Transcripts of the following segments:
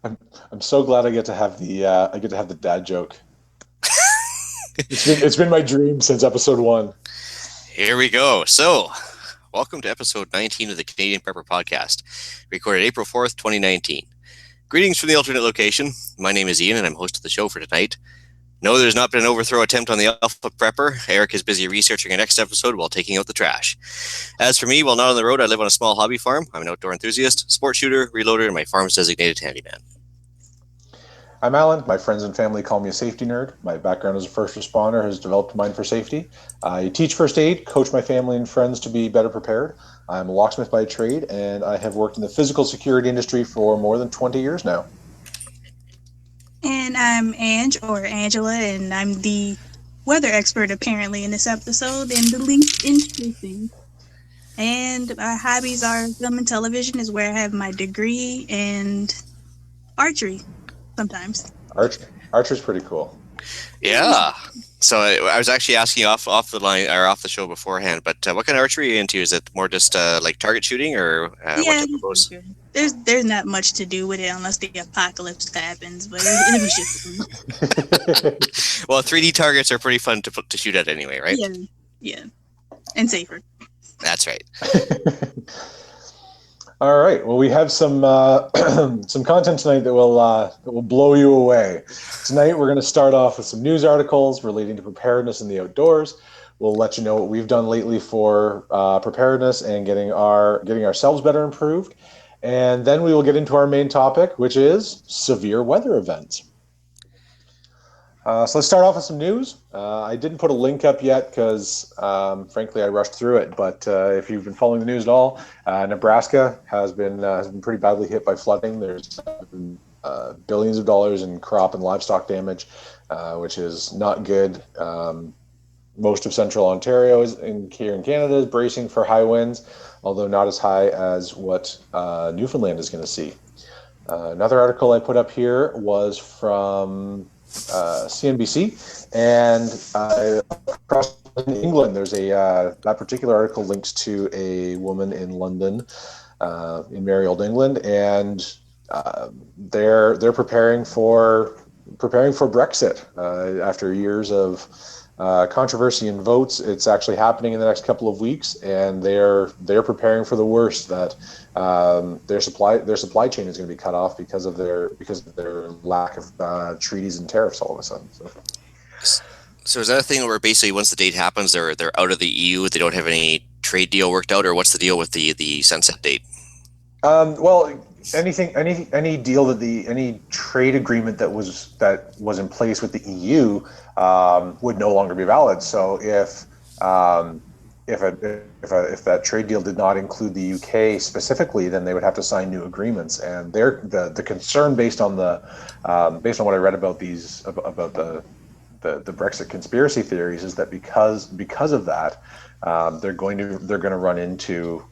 I'm I'm so glad I get to have the dad joke. It's been my dream since episode one. Here we go. So, welcome to episode 19 of the Canadian Prepper Podcast, recorded April 4th, 2019. Greetings from the alternate location. My name is Ian, and I'm host of the show for tonight. No, there's not been an overthrow attempt on the Alpha Prepper. Eric is busy researching our next episode while taking out the trash. As for me, while not on the road, I live on a small hobby farm. I'm an outdoor enthusiast, sport shooter, reloader, and my farm's designated handyman. I'm Alan. My friends and family call me a safety nerd. My background as a first responder has developed a mind for safety. I teach first aid, coach my family and friends to be better prepared. I'm a locksmith by trade, and I have worked in the physical security industry for more than 20 years now. And I'm Ange, or Angela, and I'm the weather expert apparently in this episode, and the least interesting. And my hobbies are film and television is where I have my degree, and archery sometimes. Archer's pretty cool. Yeah. So I was actually asking off the line or off the show beforehand, but what kind of archery are you into? Is it more just like target shooting, or what type of bows? There's not much to do with it unless the apocalypse happens, but it was just fun. Well, 3D targets are pretty fun to shoot at anyway, right? Yeah, and safer. That's right. All right. Well, we have some some content tonight that will blow you away. Tonight, we're going to start off with some news articles relating to preparedness in the outdoors. We'll let you know what we've done lately for preparedness and getting ourselves better improved. And then we will get into our main topic, which is severe weather events. So let's start off with some news. I didn't put a link up yet because, frankly, I rushed through it. But if you've been following the news at all, Nebraska has been pretty badly hit by flooding. There's been billions of dollars in crop and livestock damage, which is not good. Most of central Ontario here in Canada is bracing for high winds, although not as high as what Newfoundland is going to see. Another article I put up here was from CNBC, and across England, there's that particular article links to a woman in London, in merry old England, and they're preparing for Brexit after years of controversy and votes. It's actually happening in the next couple of weeks, and they're preparing for the worst, that their supply chain is going to be cut off because of their lack of treaties and tariffs all of a sudden. So is that a thing where basically once the date happens, they're out of the EU, they don't have any trade deal worked out, or what's the deal with the sunset date? Well, any deal any trade agreement that was in place with the EU would no longer be valid. So if that trade deal did not include the UK specifically, then they would have to sign new agreements. And the concern based on what I read about the Brexit conspiracy theories is that because of that, they're going to run into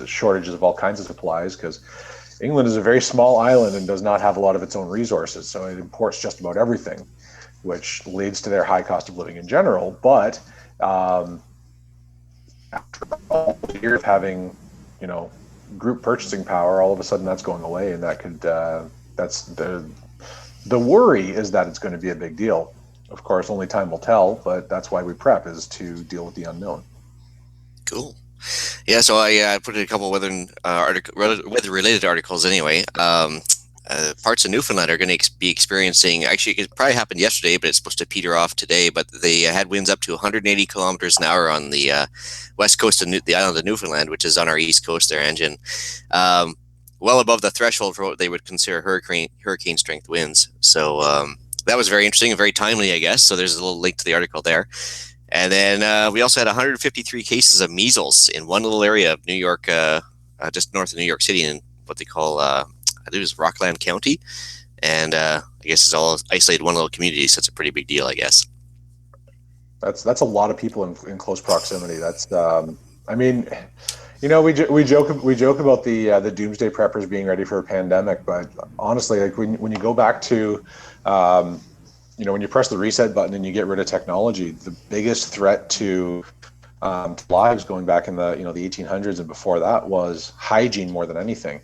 shortages of all kinds of supplies, because England is a very small island and does not have a lot of its own resources, so it imports just about everything, which leads to their high cost of living in general. But after all the years of having, group purchasing power, all of a sudden that's going away, and that could that's the worry is that it's going to be a big deal. Of course, only time will tell, but that's why we prep, is to deal with the unknown. Cool. Yeah, so I put in a couple weather-related articles anyway. Parts of Newfoundland are going to be experiencing, actually it probably happened yesterday, but it's supposed to peter off today, but they had winds up to 180 kilometers an hour on the west coast of the island of Newfoundland, which is on our east coast there, Engine. Well above the threshold for what they would consider hurricane strength winds. So that was very interesting and very timely, I guess. So there's a little link to the article there. And then we also had 153 cases of measles in one little area of New York, just north of New York City, in what they call, I think it was Rockland County. And I guess it's all isolated one little community, so it's a pretty big deal, I guess. That's a lot of people in close proximity. That's we joke about the doomsday preppers being ready for a pandemic, but honestly, like when you go back to when you press the reset button and you get rid of technology, the biggest threat to lives going back in the 1800s and before that was hygiene more than anything.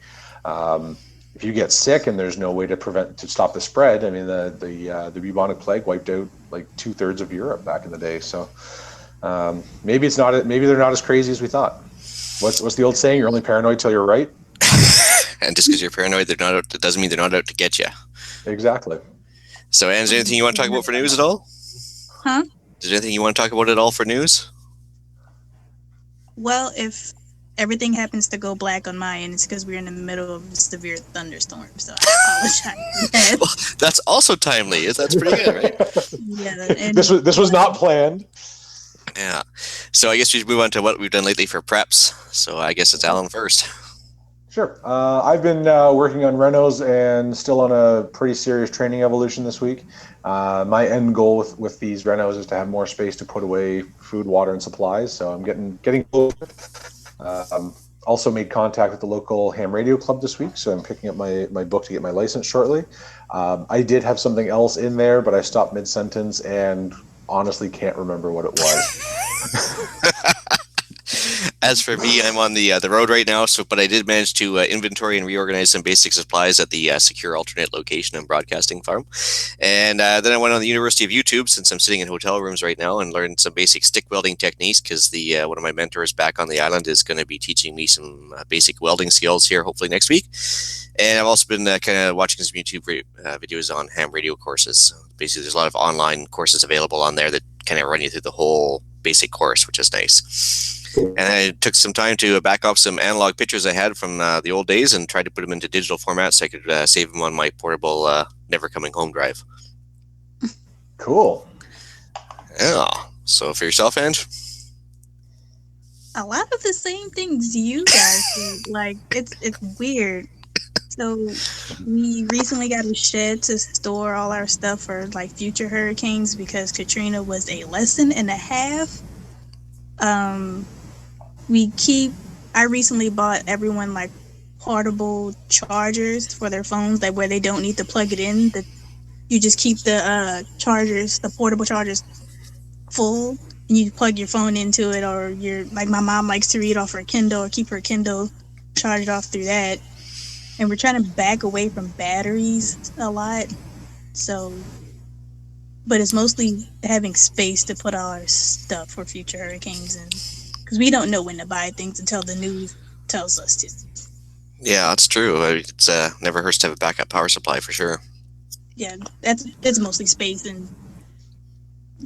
if you get sick and there's no way to stop the spread, I mean, the bubonic plague wiped out like 2/3 of Europe back in the day. So maybe they're not as crazy as we thought. What's the old saying? You're only paranoid till you're right. And just because you're paranoid, it doesn't mean they're not out to get you. Exactly. So, Anne, is there anything you want to talk about for news at all? Huh? Is there anything you want to talk about at all for news? Well, if everything happens to go black on my end, it's because we're in the middle of a severe thunderstorm. So I apologize for that. Well, that's also timely. That's pretty good, right? Yeah, and This was not planned. Yeah. So I guess we should move on to what we've done lately for preps. So I guess it's Alan first. Sure. I've been working on renos and still on a pretty serious training evolution this week. My end goal with these renos is to have more space to put away food, water, and supplies. So I'm getting close. Also made contact with the local ham radio club this week, so I'm picking up my book to get my license shortly. I did have something else in there, but I stopped mid-sentence and honestly can't remember what it was. As for me, I'm on the road right now. But I did manage to inventory and reorganize some basic supplies at the secure alternate location and broadcasting farm. And then I went on the University of YouTube, since I'm sitting in hotel rooms right now, and learned some basic stick welding techniques, because the one of my mentors back on the island is going to be teaching me some basic welding skills here, hopefully next week. And I've also been kind of watching some YouTube videos on ham radio courses. Basically, there's a lot of online courses available on there that kind of run you through the whole basic course, which is nice. And I took some time to back off some analog pictures I had from the old days and tried to put them into digital format so I could save them on my portable Never Coming Home drive. Cool. Yeah. So for yourself, Ange? a lot of the same things you guys do. Like, it's weird. So we recently got a shed to store all our stuff for like future hurricanes because Katrina was a lesson and a half. I recently bought everyone like portable chargers for their phones, that where they don't need to plug it in. That you just keep the chargers, the portable chargers, full, and you plug your phone into it, or like my mom likes to read off her Kindle or keep her Kindle charged off through that. And we're trying to back away from batteries a lot. So, but it's mostly having space to put all our stuff for future hurricanes, and because we don't know when to buy things until the news tells us to. Yeah, that's true. It's never hurts to have a backup power supply for sure. Yeah, it's mostly space and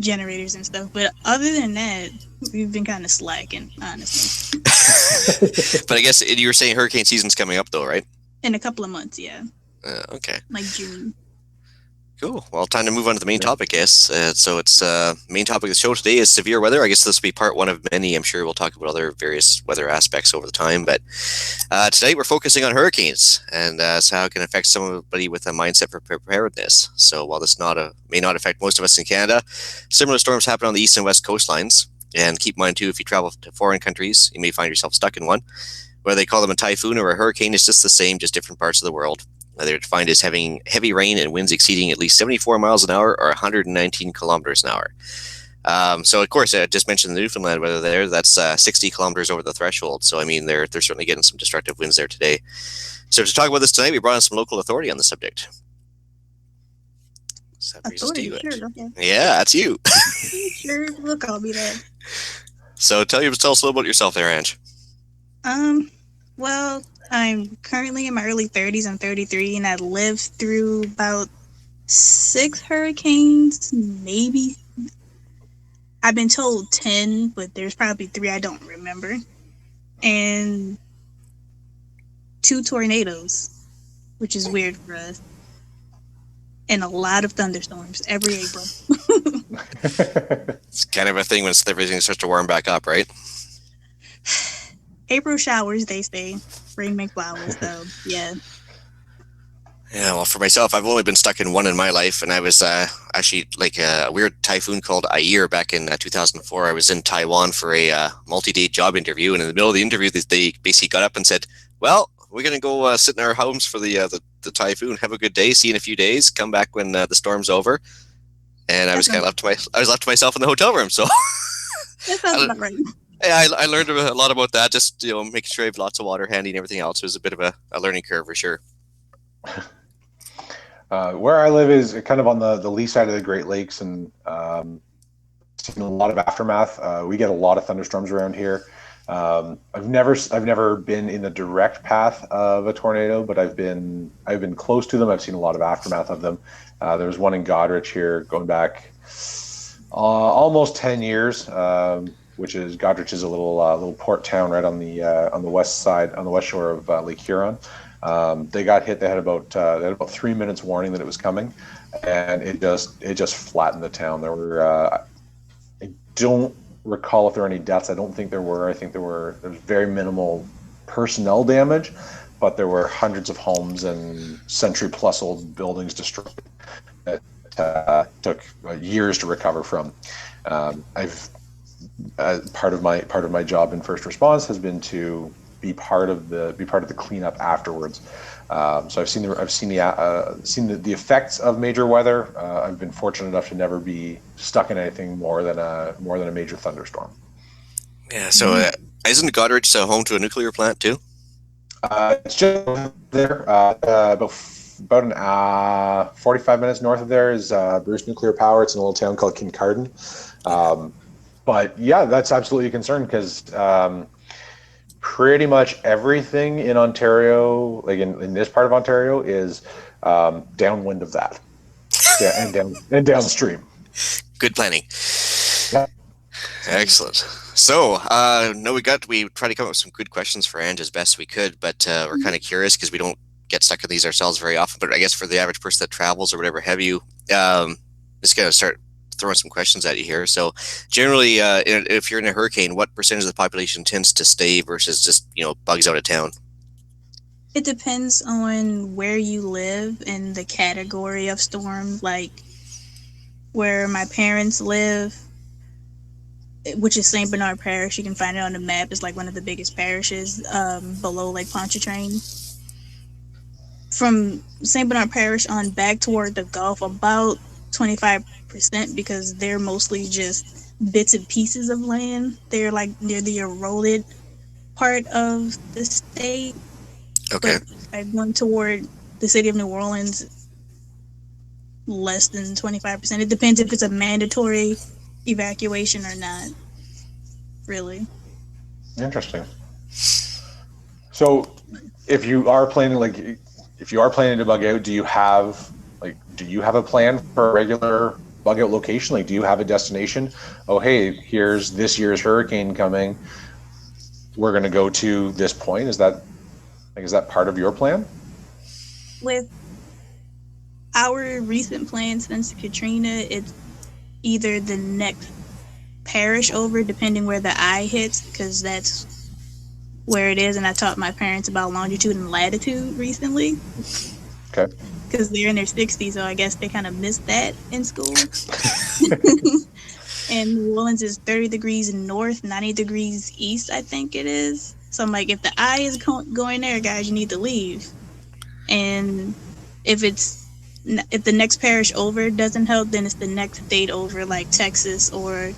generators and stuff. But other than that, we've been kind of slacking, honestly. But I guess you were saying hurricane season's coming up, though, right? In a couple of months, yeah. Okay. Like June. Cool. Well, time to move on to the main topic, yes. So it's main topic of the show today is severe weather. I guess this will be part one of many. I'm sure we'll talk about other various weather aspects over the time. But today we're focusing on hurricanes and so how it can affect somebody with a mindset for preparedness. So while this may not affect most of us in Canada, similar storms happen on the east and west coastlines. And keep in mind, too, if you travel to foreign countries, you may find yourself stuck in one. Whether they call them a typhoon or a hurricane, it's just the same, just different parts of the world. They're defined as having heavy rain and winds exceeding at least 74 miles an hour or 119 kilometers an hour. So, of course, I just mentioned the Newfoundland weather there. That's 60 kilometers over the threshold. So, I mean, they're certainly getting some destructive winds there today. So, to talk about this tonight, we brought in some local authority on the subject. So that brings us to you, Sure, okay. Yeah, that's you. Sure, we'll call me that. So, tell us a little about yourself there, Ange. Well, I'm currently in my early 30s. I'm 33, and I lived through about 6 hurricanes, maybe. I've been told 10, but there's probably 3 I don't remember. And 2 tornadoes, which is weird for us. And a lot of thunderstorms every April. It's kind of a thing when everything starts to warm back up, right? April showers, they say. Spring make flowers, though. Yeah. Yeah, well, for myself, I've only been stuck in one in my life, and I was actually like a weird typhoon called Air back in 2004. I was in Taiwan for a multi-day job interview, and in the middle of the interview, they basically got up and said, "Well, we're going to go sit in our homes for the typhoon. Have a good day. See you in a few days. Come back when the storm's over." And I was kind of left to myself in the hotel room. So That sounds about right. yeah, I learned a lot about that. Just making sure I have lots of water handy and everything else. It was a bit of a learning curve for sure. Where I live is kind of on the lee side of the Great Lakes, and seen a lot of aftermath. We get a lot of thunderstorms around here. I've never been in the direct path of a tornado, but I've been close to them. I've seen a lot of aftermath of them. There was one in Goderich here going back almost 10 years, which is Goderich is a little port town right on the west side, on the west shore of Lake Huron. They got hit. They had about 3 minutes warning that it was coming, and it just flattened the town. There were I don't recall if there were any deaths. I don't think there were. I think there was very minimal personnel damage, but there were hundreds of homes and century-plus-old buildings destroyed that took years to recover from. Part of my job in first response has been to be part of the cleanup afterwards. So I've seen the effects of major weather. I've been fortunate enough to never be stuck in anything more than a major thunderstorm. Yeah. So isn't Goderich home to a nuclear plant too? It's just there. About 45 minutes north of there is Bruce Nuclear Power. It's in a little town called Kincardine. But yeah, that's absolutely a concern because pretty much everything in Ontario, like in this part of Ontario, is downwind of that, and downstream. Good planning. Yeah. Excellent. So, we tried to come up with some good questions for Ange as best we could, but we're kind of curious because we don't get stuck in these ourselves very often. But I guess for the average person that travels or whatever have you, just gonna start throwing some questions at you here. So generally, if you're in a hurricane, what percentage of the population tends to stay versus just, bugs out of town? It depends on where you live and the category of storm. Like where my parents live, which is St. Bernard Parish, you can find it on the map. It's like one of the biggest parishes below Lake Pontchartrain. From St. Bernard Parish on back toward the Gulf, about 25%, because they're mostly just bits and pieces of land. They're like near the eroded part of the state. Okay. But going toward the city of New Orleans, less than 25%. It depends if it's a mandatory evacuation or not. Really. Interesting. So, if you are planning to bug out, do you have a plan for a regular bug out location? Like, do you have a destination? Oh, hey, here's this year's hurricane coming. We're going to go to this point. Is that part of your plan? With our recent plans since Katrina, it's either the next parish over, depending where the eye hits, because that's where it is. And I taught my parents about longitude and latitude recently. Okay. Because they're in their 60s, so I guess they kind of missed that in school. And New Orleans is 30 degrees north, 90 degrees east, I think it is. So I'm like, if the eye is going there, guys, you need to leave. And if the next parish over doesn't help, then it's the next state over, like Texas, or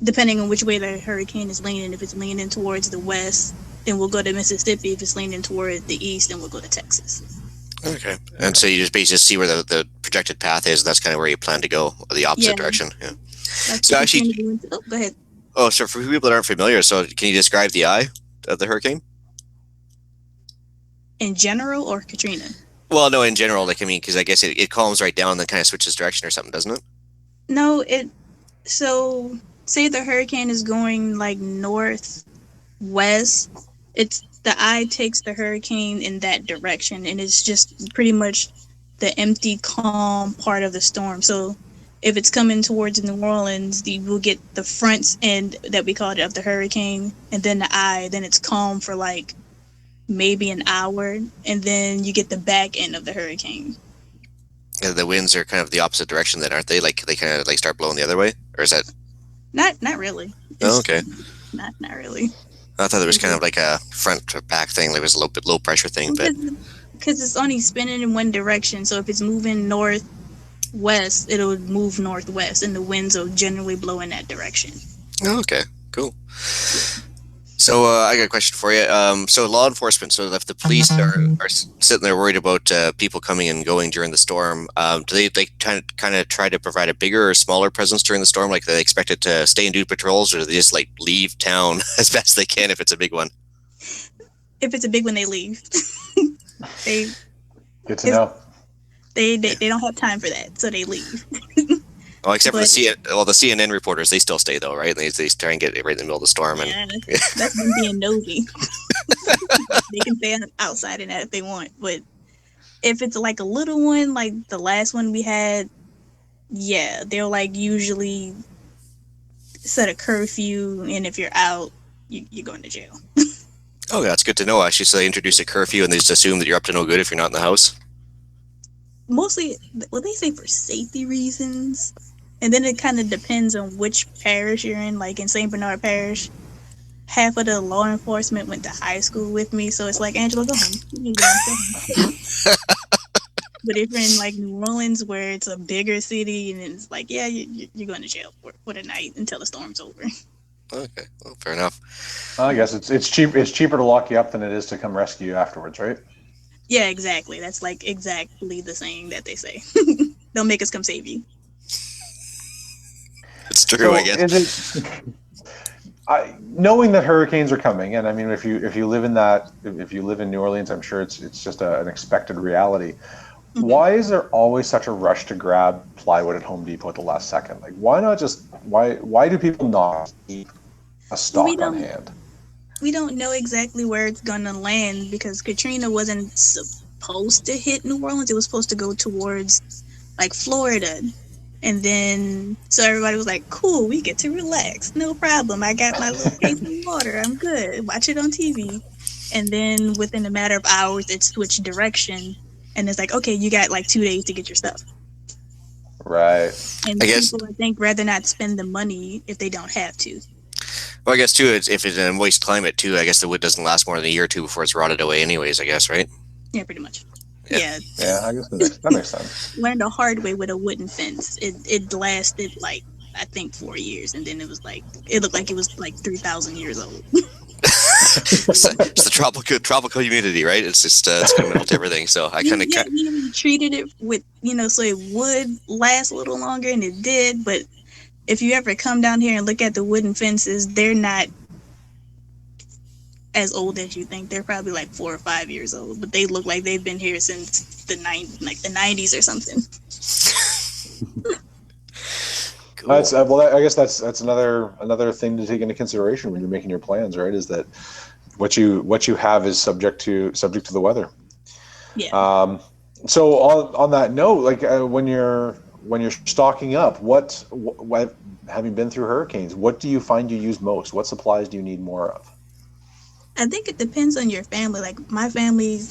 depending on which way the hurricane is leaning. If it's leaning towards the west, then we'll go to Mississippi. If it's leaning toward the east, then we'll go to Texas. Okay. And so you just basically see where the projected path is, and that's kind of where you plan to go, the opposite direction. Yeah. So actually, go ahead. Oh, so for people that aren't familiar, so can you describe the eye of the hurricane? In general or Katrina? Well, no, in general, because I guess it calms right down and then kind of switches direction or something, doesn't it? No, so say the hurricane is going like northwest, the eye takes the hurricane in that direction, and it's just pretty much the empty, calm part of the storm. So if it's coming towards New Orleans, you will get the front end that we call it of the hurricane, and then the eye, then it's calm for like maybe an hour, and then you get the back end of the hurricane. Yeah, the winds are kind of the opposite direction then, aren't they? Like they kind of like start blowing the other way? Or is that... Not really. Oh, okay. Not really. I thought there was kind of like a front or back thing, like it was a low pressure thing, but because it's only spinning in one direction, so if it's moving northwest, it'll move northwest, and the winds will generally blow in that direction. Oh, okay, cool. So I got a question for you. So law enforcement. So if the police are sitting there worried about people coming and going during the storm, do they kind of try to provide a bigger or smaller presence during the storm? Like, they expect it to stay and do patrols, or do they just like leave town as best they can if it's a big one? If it's a big one, they leave. They Good to know. they don't have time for that, so they leave. Well, except for But- the CNN reporters, they still stay though, right? They try and get right in the middle of the storm. And Yeah, that's them being nosy. They can stay outside in that if they want, but if it's like a little one, like the last one we had, yeah, they'll like usually set a curfew, and if you're out, you're going to jail. oh, that's good to know. Actually, so they introduce a curfew and they just assume that you're up to no good if you're not in the house. Mostly, well, they say for safety reasons, and then it kind of depends on which parish you're in. Like in St. Bernard Parish, half of the law enforcement went to high school with me, so it's like, Angela, go home. You need to go home. But if you're in like New Orleans, where it's a bigger city, and it's like, yeah, you're going to jail for the night until the storm's over. Okay, well, fair enough. I guess it's cheap. It's cheaper to lock you up than it is to come rescue you afterwards, right? Yeah, exactly. That's like exactly the saying that they say. They'll make us come save you. It's true, I guess. Is it, knowing that hurricanes are coming, and I mean, if you live in New Orleans, I'm sure it's just an expected reality. Mhm. Why is there always such a rush to grab plywood at Home Depot at the last second? Like, why do people not keep a stock on hand? We don't know exactly where it's going to land because Katrina wasn't supposed to hit New Orleans. It was supposed to go towards like Florida. And then, so everybody was like, cool, we get to relax. No problem. I got my little case of water. I'm good. Watch it on TV. And then within a matter of hours, it switched direction. And it's like, okay, you got like 2 days to get your stuff. Right. And I guess- people, I think, rather not spend the money if they don't have to. Well, I guess too, if it's in a moist climate too, I guess the wood doesn't last more than a year or two before it's rotted away, anyways. I guess, right? Yeah, pretty much. Yeah. Yeah. Yeah, I guess that makes sense. Learned the hard way with a wooden fence. It lasted like, I think 4 years, and then it was like, it looked like it was like 3,000 years old. It's the tropical humidity, right? It's just it's going to melt everything. So I kind of we treated it with, so it would last a little longer, and it did. But if you ever come down here and look at the wooden fences, they're not as old as you think. They're probably like 4 or 5 years old, but they look like they've been here since the 90s or something. cool. I guess that's another thing to take into consideration when you're making your plans, right? Is that what you have is subject to the weather. Yeah. So on that note, like when you're stocking up, what having been through hurricanes, what do you find you use most? What supplies do you need more of? I think it depends on your family. Like my family,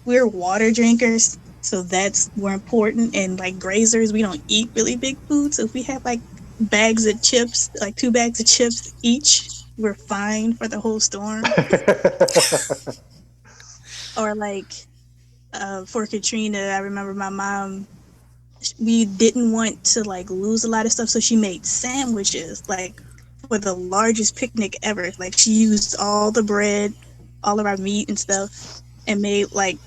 we're water drinkers, so that's more important. And like grazers, we don't eat really big food. So if we have like bags of chips, like 2 bags of chips each, we're fine for the whole storm. Or like for Katrina, I remember my mom, we didn't want to like lose a lot of stuff, so she made sandwiches like for the largest picnic ever. Like she used all the bread, all of our meat and stuff, and made like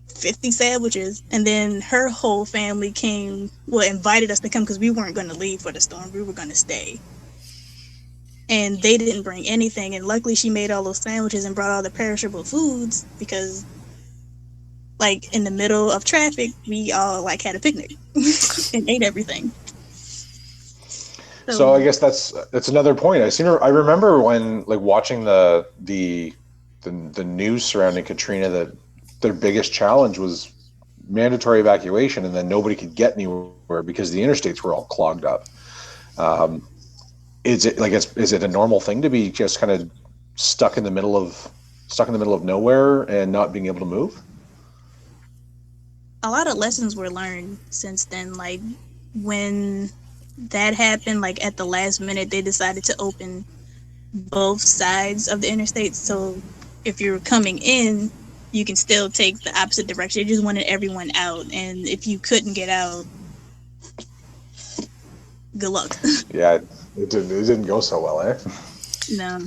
50 sandwiches. And then her whole family invited us to come because we weren't going to leave for the storm. We were going to stay. And they didn't bring anything. And luckily she made all those sandwiches and brought all the perishable foods because like in the middle of traffic, we all like had a picnic and ate everything. So I guess that's another point. I remember when like watching the news surrounding Katrina that their biggest challenge was mandatory evacuation, and then nobody could get anywhere because the interstates were all clogged up. Is it a normal thing to be just kind of stuck in the middle of nowhere and not being able to move? A lot of lessons were learned since then. Like when that happened, like at the last minute, they decided to open both sides of the interstate. So if you're coming in, you can still take the opposite direction. They just wanted everyone out. And if you couldn't get out, good luck. Yeah, it didn't go so well, eh? No.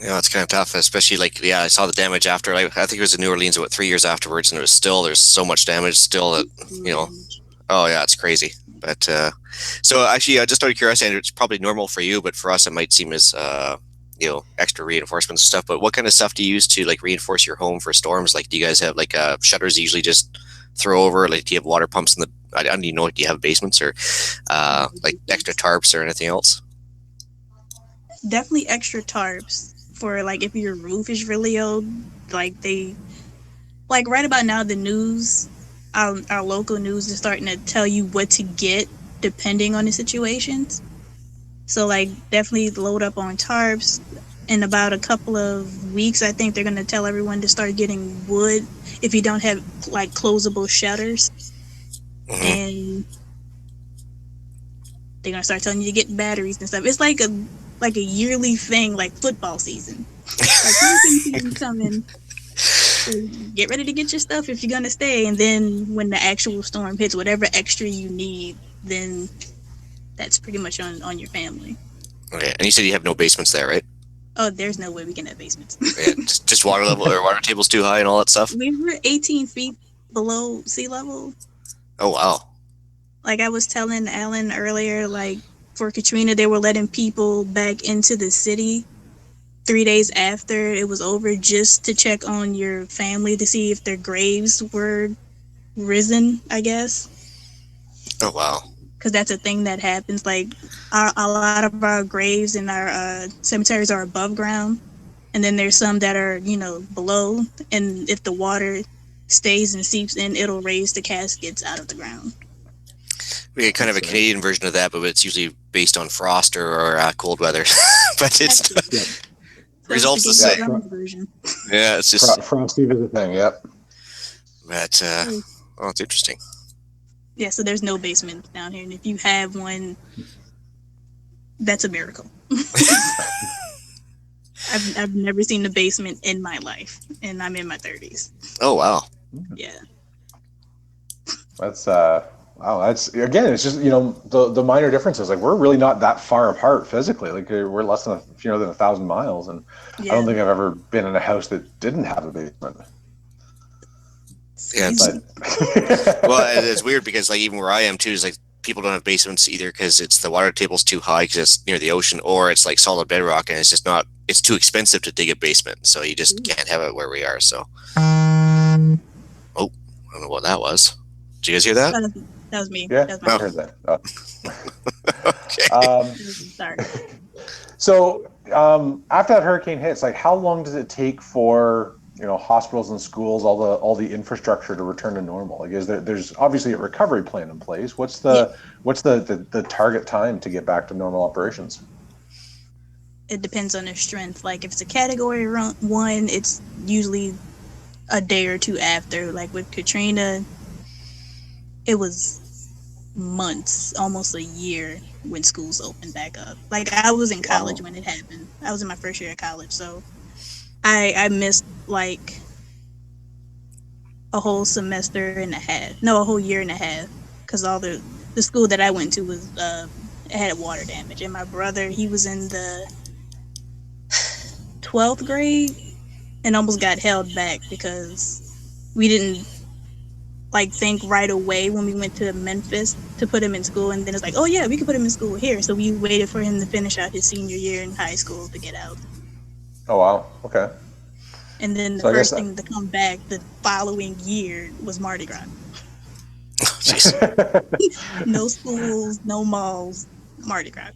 It's kind of tough, especially I saw the damage after. I think it was in New Orleans about 3 years afterwards, and it was still there's so much damage still that you know. Oh yeah, it's crazy. But so actually, just out of curiosity, and it's probably normal for you, but for us, it might seem as extra reinforcements and stuff. But what kind of stuff do you use to like reinforce your home for storms? Like, do you guys have like shutters you usually just throw over? Like, do you have water pumps in the? I don't even know. Do you have basements or like extra tarps or anything else? Definitely extra tarps for like if your roof is really old. Like right about now, the news, our local news is starting to tell you what to get depending on the situations. So like definitely load up on tarps. In about a couple of weeks, I think they're going to tell everyone to start getting wood if you don't have like closable shutters. Mm-hmm. And they're going to start telling you to get batteries and stuff. It's like a yearly thing, like football season. Like season coming. So get ready to get your stuff if you're going to stay. And then when the actual storm hits, whatever extra you need, then that's pretty much on your family. Okay, and you said you have no basements there, right? Oh, there's no way we can have basements. Yeah, just water level or water tables too high and all that stuff? We were 18 feet below sea level. Oh, wow. Like I was telling Alan earlier, like for Katrina, they were letting people back into the city 3 days after it was over just to check on your family to see if their graves were risen, I guess. Oh, wow. Because that's a thing that happens. Like a lot of our graves in our cemeteries are above ground, and then there's some that are below. And if the water stays and seeps in, it'll raise the caskets out of the ground. We get kind of a Canadian version of that, but it's usually based on frost or cold weather. But it's results the same. Yeah, it's just frosty is a thing. Yep. But it's interesting. Yeah, so there's no basement down here, and if you have one, that's a miracle. I've never seen a basement in my life, and I'm in my 30s. Oh wow! Yeah, that's wow. That's again, it's just the minor differences. Like we're really not that far apart physically. Like we're less than than 1,000 miles, and yeah. I don't think I've ever been in a house that didn't have a basement. Yeah, well, it's weird because like even where I am too is like people don't have basements either because it's the water table's too high because it's near the ocean, or it's like solid bedrock and it's just not. It's too expensive to dig a basement, so you just can't have it where we are. So, I don't know what that was. Did you guys hear that? That was me. Yeah, that was I heard that. Okay. Sorry. So after that hurricane hits, like how long does it take for hospitals and schools, all the infrastructure to return to normal? Like, there's obviously a recovery plan in place. What's the target time to get back to normal operations? It depends on their strength. Like if it's a category 1, it's usually a day or two after. Like with Katrina, it was months, almost a year when schools opened back up. Like I was in college when it happened. I was in my first year of college, so I missed like a whole semester and a half. No, a whole year and a half, because all the school that I went to was it had water damage, and my brother, he was in the 12th grade and almost got held back because we didn't think right away when we went to Memphis to put him in school, and then it's like, oh yeah, we could put him in school here. So we waited for him to finish out his senior year in high school to get out. Oh wow, okay. And then the first thing to come back the following year was Mardi Gras. No schools, no malls, Mardi Gras.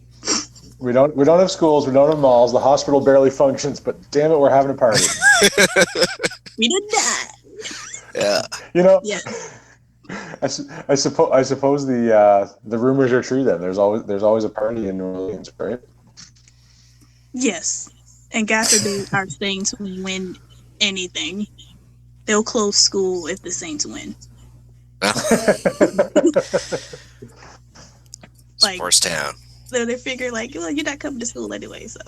We don't have schools, we don't have malls. The hospital barely functions, but damn it, we're having a party. We did that. Yeah. Yeah. I suppose the rumors are true. Then there's always a party in New Orleans, right? Yes, and God forbid our Saints win anything. They'll close school if the Saints win. Sports town. So they figure well, you're not coming to school anyway, so.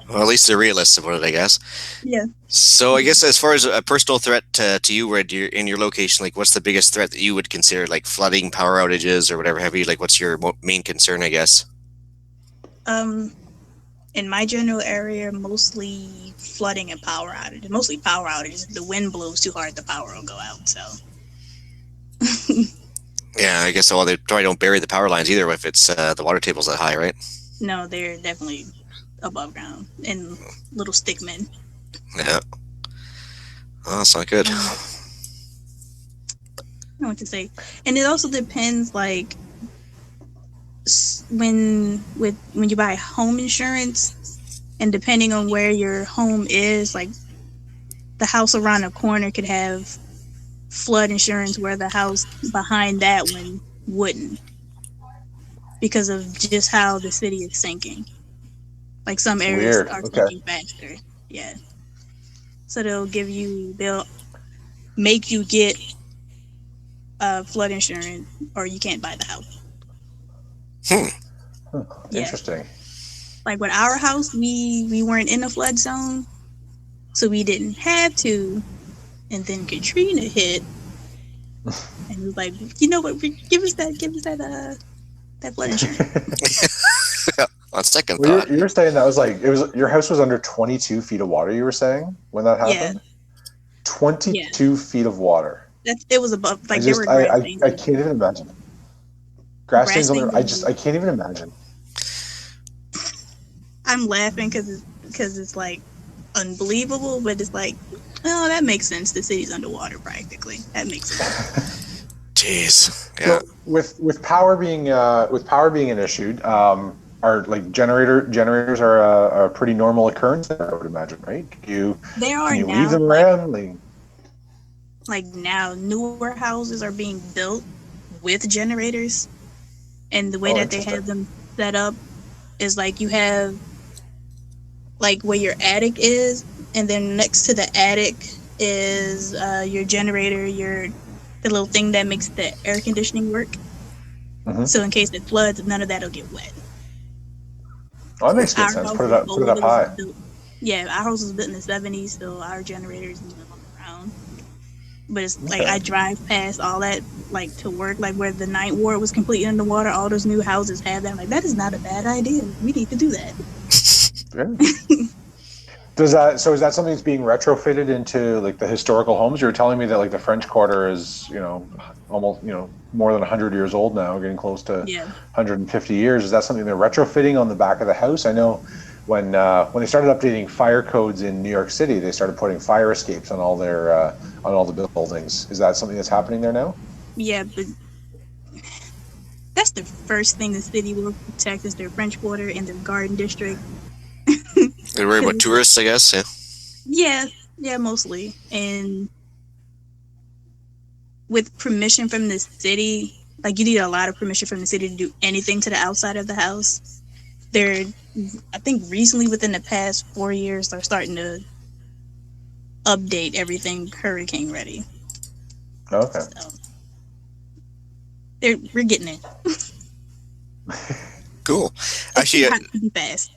Well, at least they're realists about it, I guess. Yeah. So I guess as far as a personal threat to you, Red, in your location, what's the biggest threat that you would consider, flooding, power outages, or whatever have you? What's your main concern, I guess? In my general area, mostly flooding and power outages. Mostly power outages. If the wind blows too hard, the power will go out. So. Yeah, I guess so. Well, they probably don't bury the power lines either if it's the water table's that high, right? No, they're definitely above ground and little stick men. Yeah. Oh, that's not good. I don't know what to say. And it also depends, like, when you buy home insurance, and depending on where your home is, like, the house around the corner could have flood insurance where the house behind that one wouldn't, because of just how the city is sinking. Like, some areas Weird. are Okay. sinking faster. Yeah. So they'll make you get flood insurance, or you can't buy the house. Yeah. Interesting. Like with our house, we weren't in a flood zone, so we didn't have to. And then Katrina hit, and it was like, you know what? Give us that flood insurance. On second Well, thought. you were saying that was like your house was under 22 feet of water. You were saying when that happened, 22 feet of water. It was above. Like, there were I grass stains. I can't even imagine. Grass stains on there. stains. I can't even imagine. I'm laughing because it's like unbelievable, but it's like, oh, that makes sense. The city's underwater practically. That makes sense. Jeez. Yeah. So with power being an issue, are like generators are a pretty normal occurrence there, I would imagine, right? Can you now, leave them around? Like now, newer houses are being built with generators, and the way that they have them set up is like you have like where your attic is, and then next to the attic is your generator, the little thing that makes the air conditioning work. Mm-hmm. So in case it floods, none of that'll get wet. Oh, that makes good sense. Put it up high. Yeah, our house was built in the 70s, so our generators is around. But it's like I drive past all that, like to work, like where the Ninth Ward was completely underwater. All those new houses have that. I'm like, that is not a bad idea. We need to do that. Yeah. Is that something that's being retrofitted into like the historical homes? You were telling me that like the French Quarter is, almost, more than 100 years old now, getting close to 150 years. Is that something they're retrofitting on the back of the house? I know when they started updating fire codes in New York City, they started putting fire escapes on all the buildings. Is that something that's happening there now? Yeah, but that's the first thing the city will protect is their French Quarter and their Garden District. They're worried about tourists, I guess. Yeah, mostly. And with permission from the city, like you need a lot of permission from the city to do anything to the outside of the house. They're, I think recently within the past 4 years, they're starting to update everything hurricane ready. Okay. So, we're getting it. Cool. Actually, pretty fast.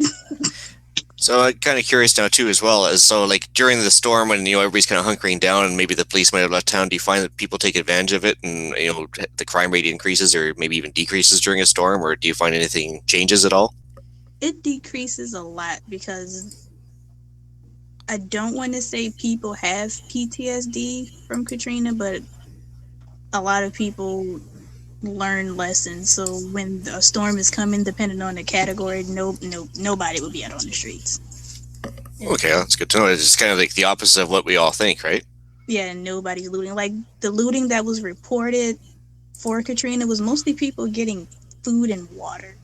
So I'm kind of curious now too, as well as so like during the storm when everybody's kind of hunkering down and maybe the police might have left town. Do you find that people take advantage of it and the crime rate increases or maybe even decreases during a storm, or do you find anything changes at all? It decreases a lot because I don't want to say people have PTSD from Katrina, but a lot of people learn lessons. So when a storm is coming, depending on the category, nobody will be out on the streets. Okay, that's good to know. It's just kind of like the opposite of what we all think, right? Yeah, nobody's looting. Like the looting that was reported for Katrina was mostly people getting food and water.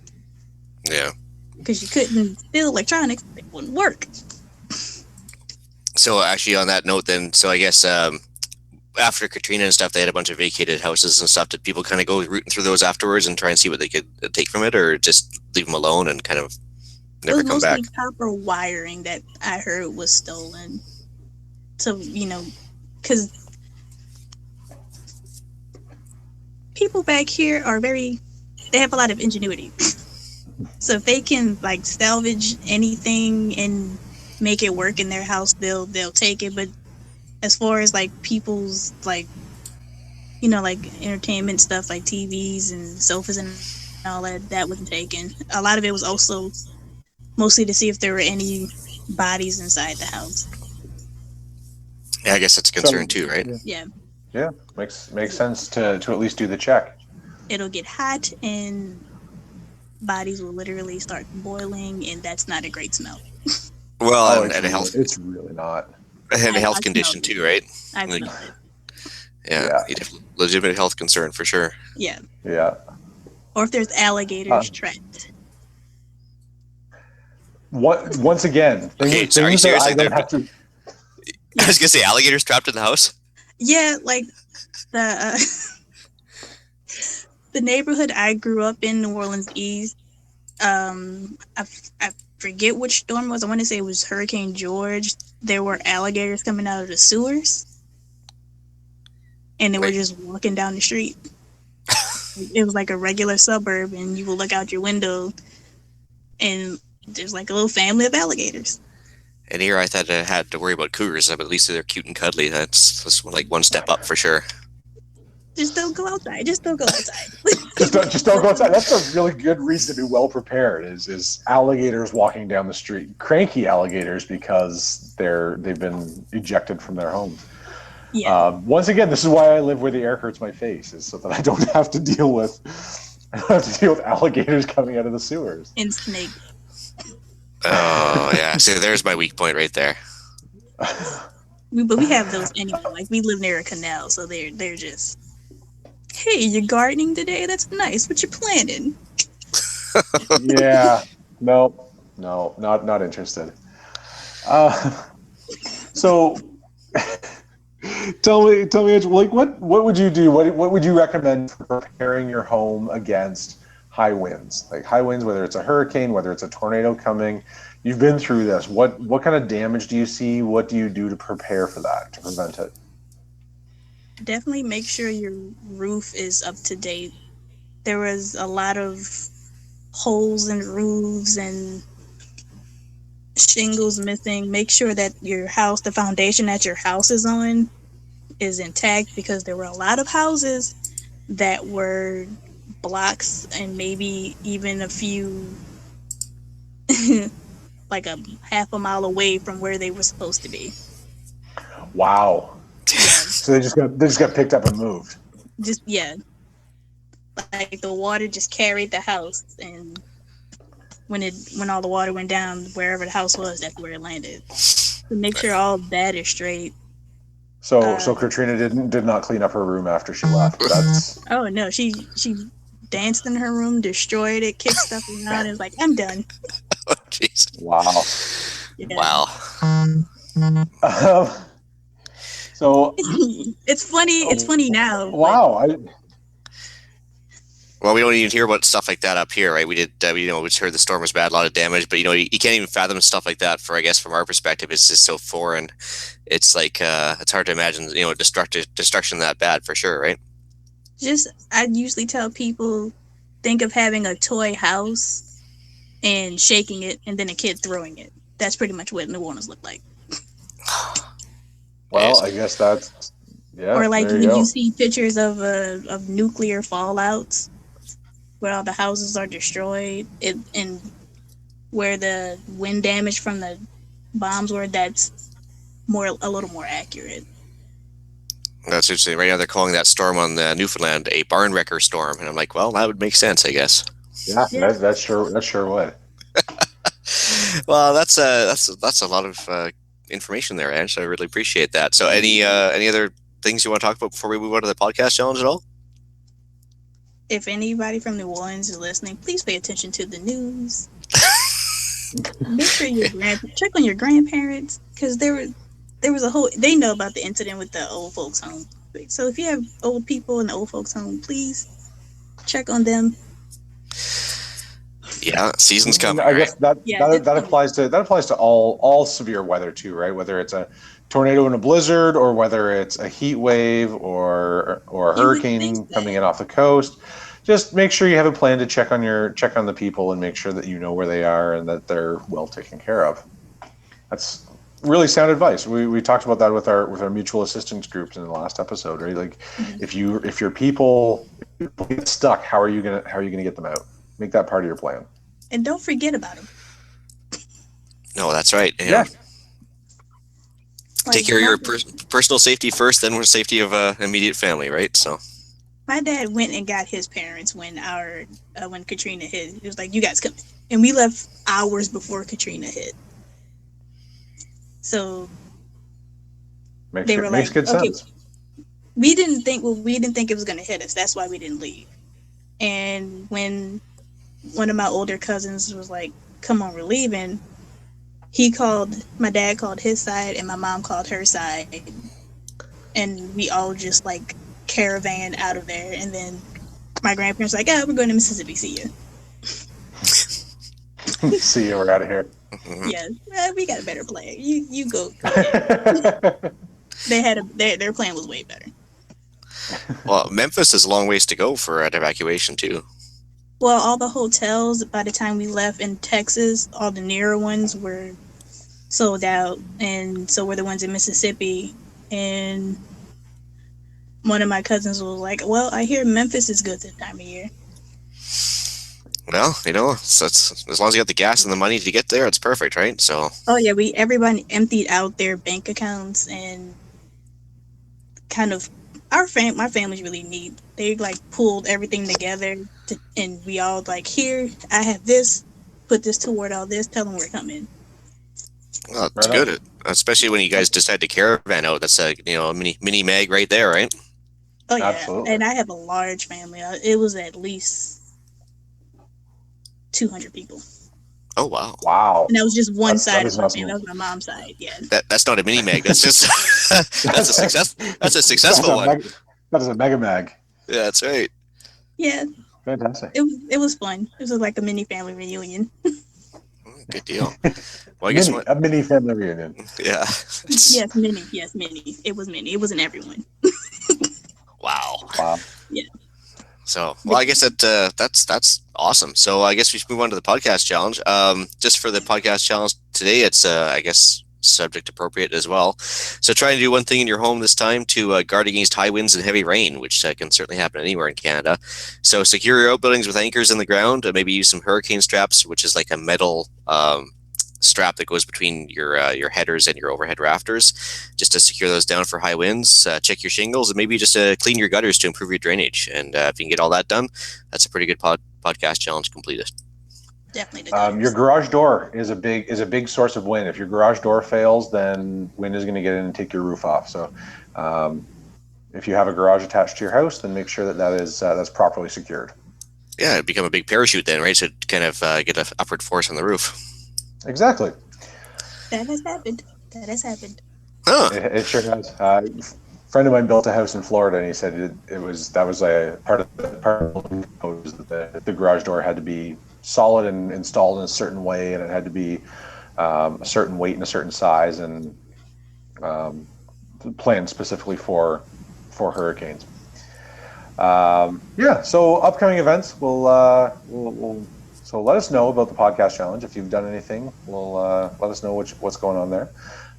Yeah. Because you couldn't steal electronics, it wouldn't work. So actually on that note then, so I guess after Katrina and stuff, they had a bunch of vacated houses and stuff. Did people kind of go rooting through those afterwards and try and see what they could take from it, or just leave them alone and kind of never come back? It was mostly copper wiring that I heard was stolen. So, because people back here they have a lot of ingenuity. So if they can like salvage anything and make it work in their house, they'll take it. But as far as like people's like entertainment stuff like TVs and sofas and all that wasn't taken. A lot of it was also mostly to see if there were any bodies inside the house. Yeah, I guess that's a concern too, right? Yeah. Makes sense to at least do the check. It'll get hot and bodies will literally start boiling, and that's not a great smell. Well, It's really not. And a health I've condition smelled too, right? I've Like, smelled it. Yeah, legitimate health concern for sure. Yeah. Yeah. Or if there's alligators trapped. Once again, things sorry, that seriously, I don't have to. I was gonna say alligators trapped in the house. Yeah, like the the neighborhood I grew up in, New Orleans East. I forget which storm it was. I want to say it was Hurricane George. There were alligators coming out of the sewers, and they were just walking down the street. It was like a regular suburb, and you would look out your window, and there's like a little family of alligators. And here I thought I had to worry about cougars, but at least they're cute and cuddly. That's like one step up for sure. Just don't go outside. Just don't go outside. just don't go outside. That's a really good reason to be well prepared. Is alligators walking down the street, cranky alligators because they've been ejected from their homes. Yeah. Once again, this is why I live where the air hurts my face, is so that I don't have to deal with alligators coming out of the sewers and snakes. Oh yeah, so there's my weak point right there. But we have those anyway. Like we live near a canal, so they're just, hey, you're gardening today? That's nice. What you planting? Yeah, no, not interested. So, tell me, like what would you do? What would you recommend for preparing your home against high winds? Like high winds, whether it's a hurricane, whether it's a tornado coming. You've been through this. What kind of damage do you see? What do you do to prepare for that, to prevent it? Definitely make sure your roof is up to date. There was a lot of holes in roofs and shingles missing. Make sure that your house, the foundation that your house is on, is intact, because there were a lot of houses that were blocks and maybe even a few like a half a mile away from where they were supposed to be. Wow. Yeah. So they just got picked up and moved. Just like the water just carried the house, and when all the water went down, wherever the house was, that's where it landed. So make sure all that is straight. So Katrina did not clean up her room after she left. That's Oh no, she danced in her room, destroyed it, kicked stuff around, and was like, I'm done. Oh, jeez. wow. Yeah. Wow. So it's funny. It's funny now. Wow. Well, we don't even hear about stuff like that up here, right? We did, we just heard the storm was bad, a lot of damage, but you can't even fathom stuff like that. I guess from our perspective, it's just so foreign. It's like it's hard to imagine, destruction that bad for sure, right? I usually tell people, think of having a toy house and shaking it, and then a kid throwing it. That's pretty much what New Orleans looked like. Well, I guess that's Or like when you see pictures of nuclear fallouts, where all the houses are destroyed, and where the wind damage from the bombs were, that's a little more accurate. That's interesting. Right now they're calling that storm on the Newfoundland a barn wrecker storm, and I'm like, well, that would make sense, I guess. Yeah. That sure would. Well, that's a lot of information there, Ange. I really appreciate that. So, any other things you want to talk about before we move on to the podcast challenge at all? If anybody from New Orleans is listening, please pay attention to the news. Make sure check on your grandparents, because there was they know about the incident with the old folks home. So if you have old people in the old folks home, please check on them. Yeah, season's coming. I guess that applies to all severe weather too, right? Whether it's a tornado and a blizzard, or whether it's a heat wave or a hurricane coming in off the coast. Just make sure you have a plan to check on the people and make sure that you know where they are and that they're well taken care of. That's really sound advice. We talked about that with our mutual assistance groups in the last episode, right? Like, if your people get stuck, how are you gonna get them out? Make that part of your plan. And don't forget about them. No, that's right. Yeah. Take care of your personal safety first, then with safety of immediate family, right? So my dad went and got his parents when when Katrina hit. He was like, "You guys come," and we left hours before Katrina hit. So they were makes like, good "Okay." sense. We didn't think it was going to hit us. That's why we didn't leave. And when one of my older cousins was like, "Come on, we're leaving," my dad called his side, and my mom called her side, and we all just like caravan out of there. And then my grandparents were like, "Oh, we're going to Mississippi. See you." See you. We're out of here. Yes, we got a better plan. You go. Their plan was way better. Well, Memphis is a long ways to go for an evacuation too. Well, all the hotels by the time we left in Texas, all the nearer ones were sold out, and so were the ones in Mississippi. And one of my cousins was like, "Well, I hear Memphis is good this time of year." Well, so it's, as long as you got the gas and the money to get there, it's perfect, right? So. Oh yeah, everybody emptied out their bank accounts and kind of my family's really neat. They like pulled everything together and we all like, "Here, I have this, put this toward all this, tell them we're coming." Well, it's good, especially when you guys decide to caravan out. That's a mini mag right there, right? Oh yeah, absolutely. And I have a large family. It was at least 200 people. Oh wow! Wow. And that was just one side of my awesome. family. That was my mom's side. Yeah. That's not a mini mag. That's just that's a success. That's a successful one. That is a mega mag. Yeah, that's right. Yeah. Fantastic. It was fun. It was like a mini family reunion. Good deal. Well, I guess a mini family reunion. Yeah. Yes, mini. It was mini. It wasn't everyone. Wow. Yeah. So, well, I guess that's awesome. So, I guess we should move on to the podcast challenge. Just for the podcast challenge today, it's I guess subject appropriate as well. So, try to do one thing in your home this time to guard against high winds and heavy rain, which can certainly happen anywhere in Canada. So, secure your outbuildings with anchors in the ground. Maybe use some hurricane straps, which is like a metal strap that goes between your headers and your overhead rafters, just to secure those down for high winds. Check your shingles and maybe just clean your gutters to improve your drainage. And if you can get all that done, that's a pretty good podcast challenge completed. Definitely. Your garage door is a big source of wind. If your garage door fails, then wind is going to get in and take your roof off. So if you have a garage attached to your house, then make sure that's properly secured. Yeah, it'd become a big parachute then, right? So kind of get an upward force on the roof. Exactly. That has happened. Huh. It sure has. A friend of mine built a house in Florida, and he said that was a part of the garage door had to be solid and installed in a certain way, and it had to be a certain weight and a certain size, and planned specifically for hurricanes. So upcoming events we'll so let us know about the podcast challenge. If you've done anything, we'll let us know what's going on there.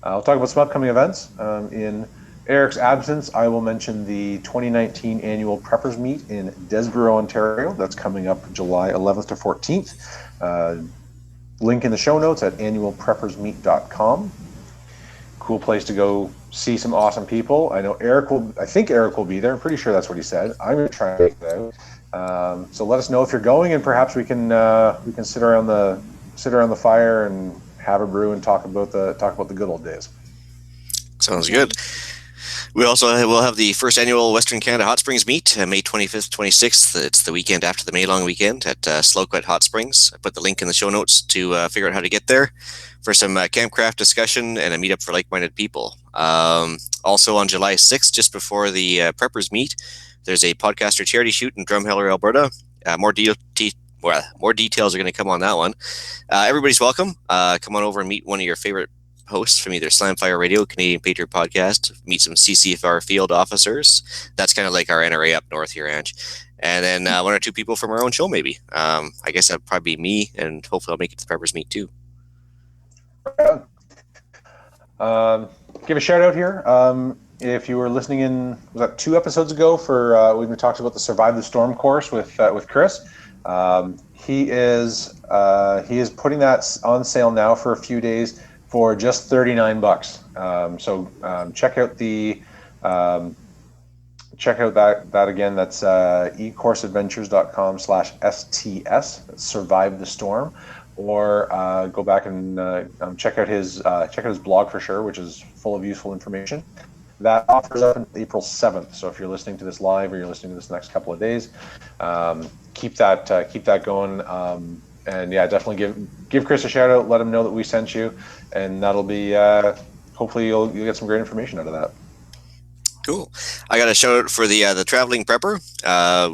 I'll talk about some upcoming events. In Eric's absence, I will mention the 2019 annual Preppers Meet in Desboro, Ontario. That's coming up July 11th to 14th. Link in the show notes at annualpreppersmeet.com. Cool place to go see some awesome people. I think Eric will be there. I'm pretty sure that's what he said. I'm going to try and make it out. So let us know if you're going, and perhaps we can sit around the fire and have a brew and talk about the good old days. Sounds good. We also will have the first annual Western Canada Hot Springs Meet, May 25th, 26th. It's the weekend after the May long weekend at Slowcut Hot Springs. I put the link in the show notes to figure out how to get there for some campcraft discussion and a meetup for like-minded people. Also on July 6th, just before the Preppers Meet, there's a podcaster charity shoot in Drumheller, Alberta. More details are going to come on that one. Everybody's welcome. Come on over and meet one of your favorite hosts from either Slamfire Radio, Canadian Patriot Podcast, meet some CCFR field officers. That's kind of like our NRA up north here, Ange. And then one or two people from our own show, maybe. I guess that'd probably be me, and hopefully I'll make it to the Preppers Meet too. Give a shout out here. If you were listening in, was that 2 episodes ago when we talked about the Survive the Storm course with Chris? He is putting that on sale now for a few days for just $39. Check out that again. That's ecourseadventures.com/STS. Survive the Storm, or go back and check out his blog for sure, which is full of useful information. That offers up until April 7th. So if you're listening to this live or you're listening to this next couple of days, keep that going. And yeah, definitely give Chris a shout out. Let him know that we sent you, and that'll be hopefully you'll get some great information out of that. Cool. I got a shout out for the traveling prepper.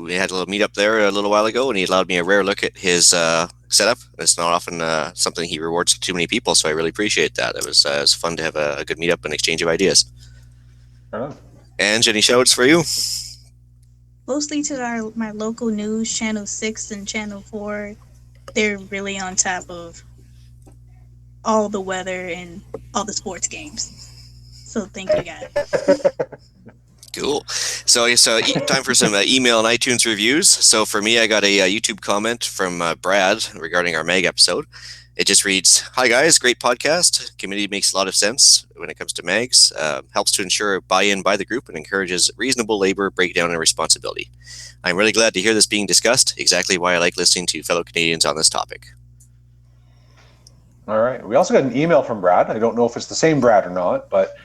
We had a little meetup there a little while ago, and he allowed me a rare look at his setup. It's not often something he rewards to too many people, so I really appreciate that. It was fun to have a good meetup and exchange of ideas. Ange, any shout outs for you? Mostly to my local news, Channel 6 and Channel 4. They're really on top of all the weather and all the sports games. So thank you, guys. Cool. So time for some email and iTunes reviews. So for me, I got a YouTube comment from Brad regarding our Mag episode. It just reads, "Hi guys, great podcast. Committee makes a lot of sense when it comes to mags. Helps to ensure buy-in by the group and encourages reasonable labor breakdown and responsibility. I'm really glad to hear this being discussed. Exactly why I like listening to fellow Canadians on this topic." All right. We also got an email from Brad. I don't know if it's the same Brad or not, but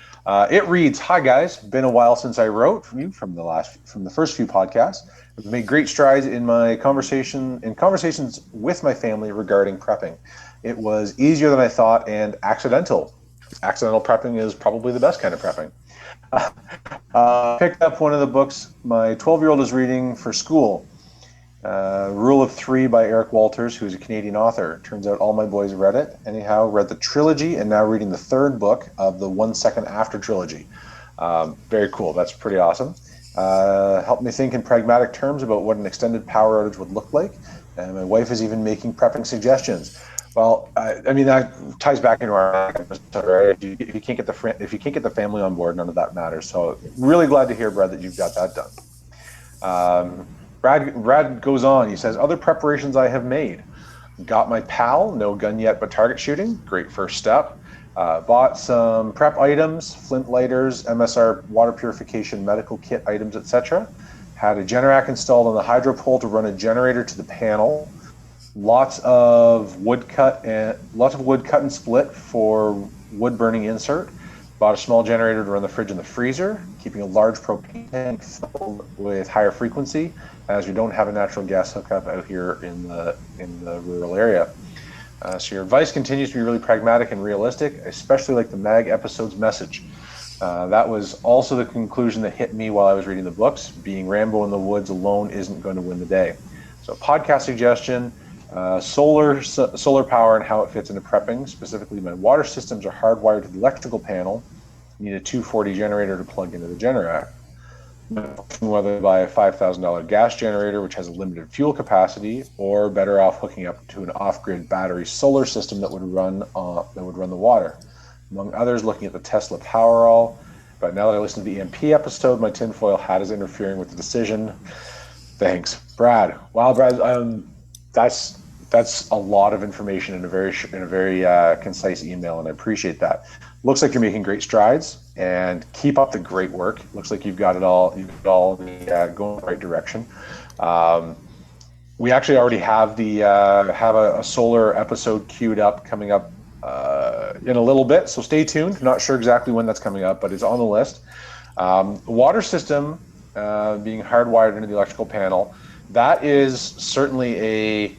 it reads, "Hi guys, been a while since I wrote from you from the first few podcasts. I've made great strides in my conversations with my family regarding prepping. It was easier than I thought and accidental. Accidental prepping is probably the best kind of prepping. Picked up one of the books my 12-year-old is reading for school. Rule of Three by Eric Walters, who's a Canadian author. Turns out all my boys read it. Anyhow, read the trilogy and now reading the third book of the 1 Second After trilogy. Very cool. That's pretty awesome. Helped me think in pragmatic terms about what an extended power outage would look like. And my wife is even making prepping suggestions." Well, I mean, that ties back into our episode, right? If you can't get the family on board, none of that matters. So really glad to hear, Brad, that you've got that done. Brad goes on. He says, "Other preparations I have made. Got my PAL, no gun yet, but target shooting. Great first step. Bought some prep items, flint lighters, MSR water purification, medical kit items, etc. Had a Generac installed on the hydro pole to run a generator to the panel. Lots of wood cut and split for wood burning insert. Bought a small generator to run the fridge and the freezer, keeping a large propane tank filled with higher frequency, as we don't have a natural gas hookup out here in the rural area. So your advice continues to be really pragmatic and realistic, especially like the Mag episode's message. That was also the conclusion that hit me while I was reading the books. Being Rambo in the woods alone isn't going to win the day. So podcast suggestion, solar power and how it fits into prepping. Specifically, my water systems are hardwired to the electrical panel. Need a 240 generator to plug into the Generac. Whether to buy a $5,000 gas generator, which has a limited fuel capacity, or better off hooking up to an off-grid battery solar system that would run the water. Among others, looking at the Tesla Powerwall. But now that I listened to the EMP episode, my tinfoil hat is interfering with the decision. Thanks, Brad. Wow, Brad, that's a lot of information in a very concise email, and I appreciate that. Looks like you're making great strides, and keep up the great work. Looks like you've got it all going in the right direction. We actually already have have a solar episode queued up coming up in a little bit, so stay tuned. Not sure exactly when that's coming up, but it's on the list. Water system being hardwired into the electrical panel. That is certainly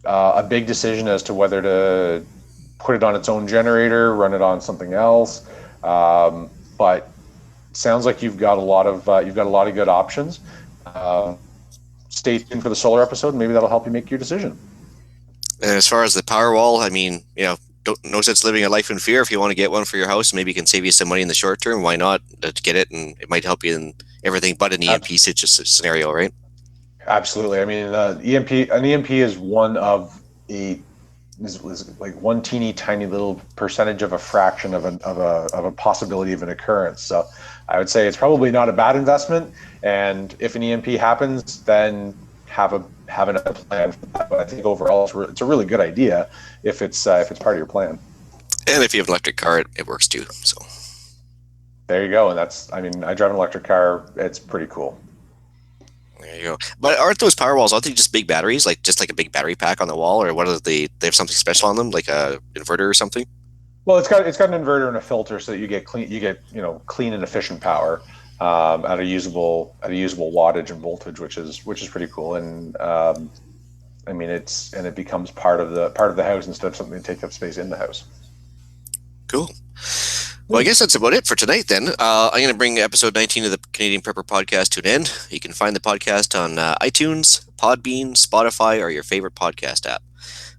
a big decision as to whether to put it on its own generator, run it on something else. But sounds like you've got a lot of good options. Stay tuned for the solar episode. Maybe that'll help you make your decision. And as far as the Powerwall, I mean, no sense living a life in fear. If you want to get one for your house, maybe it can save you some money in the short term. Why not get it? And it might help you in everything but an EMP scenario, right? Absolutely. I mean, an EMP is one teeny tiny little percentage of a fraction of a possibility of an occurrence. So I would say it's probably not a bad investment. And if an EMP happens, then have a plan for that. But I think overall it's a really good idea if it's part of your plan. And if you have an electric car, it works too. So there you go. And I drive an electric car. It's pretty cool. there you go. But aren't those power walls, aren't they just big batteries, like just like a big battery pack on the wall, or what are they have something special on them, like a inverter or something? Well, it's got an inverter and a filter, so that you get clean and efficient power at a usable wattage and voltage, which is pretty cool. And it becomes part of the house instead of something that takes up space in the house. Cool. Well, I guess that's about it for tonight then. I'm going to bring episode 19 of the Canadian Prepper Podcast to an end. You can find the podcast on iTunes, Podbean, Spotify, or your favorite podcast app.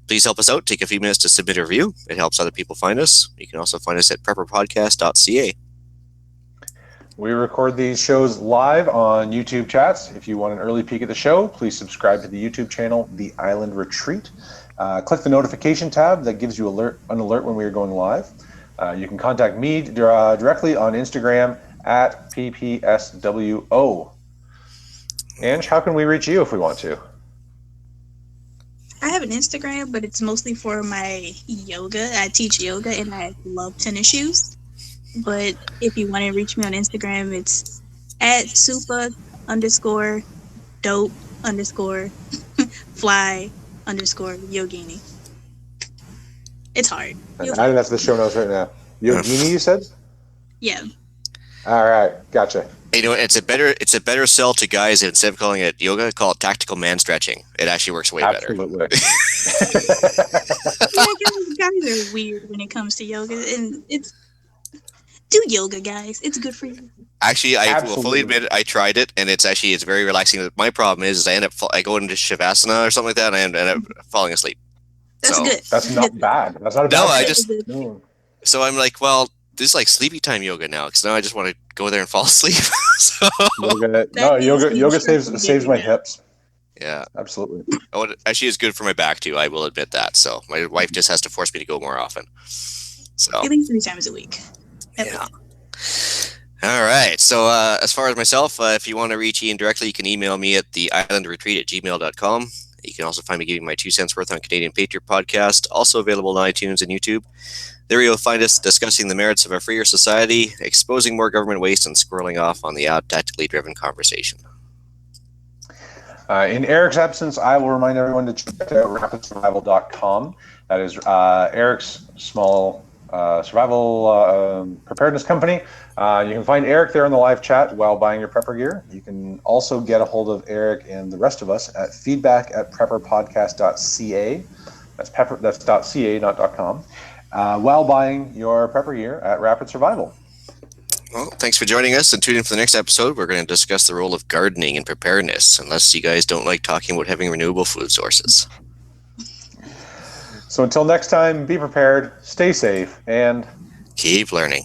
Please help us out. Take a few minutes to submit a review. It helps other people find us. You can also find us at prepperpodcast.ca. We record these shows live on YouTube chats. If you want an early peek at the show, please subscribe to the YouTube channel, The Island Retreat. Click the notification tab that gives you an alert when we are going live. You can contact me directly on Instagram at PPSWO. Ange, how can we reach you if we want to? I have an Instagram, but it's mostly for my yoga. I teach yoga and I love tennis shoes. But if you want to reach me on Instagram, it's at supa_dope_fly_yogini. It's hard. I think that's the show notes right now. Yogini, you said? Yeah. All right, gotcha. You know, it's a better sell to guys. Instead of calling it yoga, call it tactical man stretching. It actually works way better. Absolutely. Guys are weird when it comes to yoga, and do yoga, guys. It's good for you. Actually, I will fully admit I tried it, and it's very relaxing. My problem is I go into Shavasana or something like that, and I end up falling asleep. That's good. That's not bad. That's not a bad thing. So I'm like, well, this is like sleepy time yoga now, because now I just want to go there and fall asleep. So yoga saves my hips. Yeah, absolutely. Actually, it's good for my back too. I will admit that. So my wife just has to force me to go more often. So at least 3 times a week. Yeah. All right. So as far as myself, if you want to reach Ian directly, you can email me at theislandretreat@gmail.com. You can also find me giving my 2 cents worth on Canadian Patriot Podcast, also available on iTunes and YouTube. There you'll find us discussing the merits of a freer society, exposing more government waste, and squirreling off on the tactically driven conversation. In Eric's absence, I will remind everyone to check out rapidsurvival.com. That is Eric's small survival preparedness company. You can find Eric there in the live chat while buying your prepper gear. You can also get a hold of Eric and the rest of us at feedback@prepperpodcast.ca. That's .ca, not .com. While buying your prepper gear at Rapid Survival. Well, thanks for joining us, and tune in for the next episode. We're going to discuss the role of gardening in preparedness, unless you guys don't like talking about having renewable food sources. So until next time, be prepared, stay safe, and keep learning.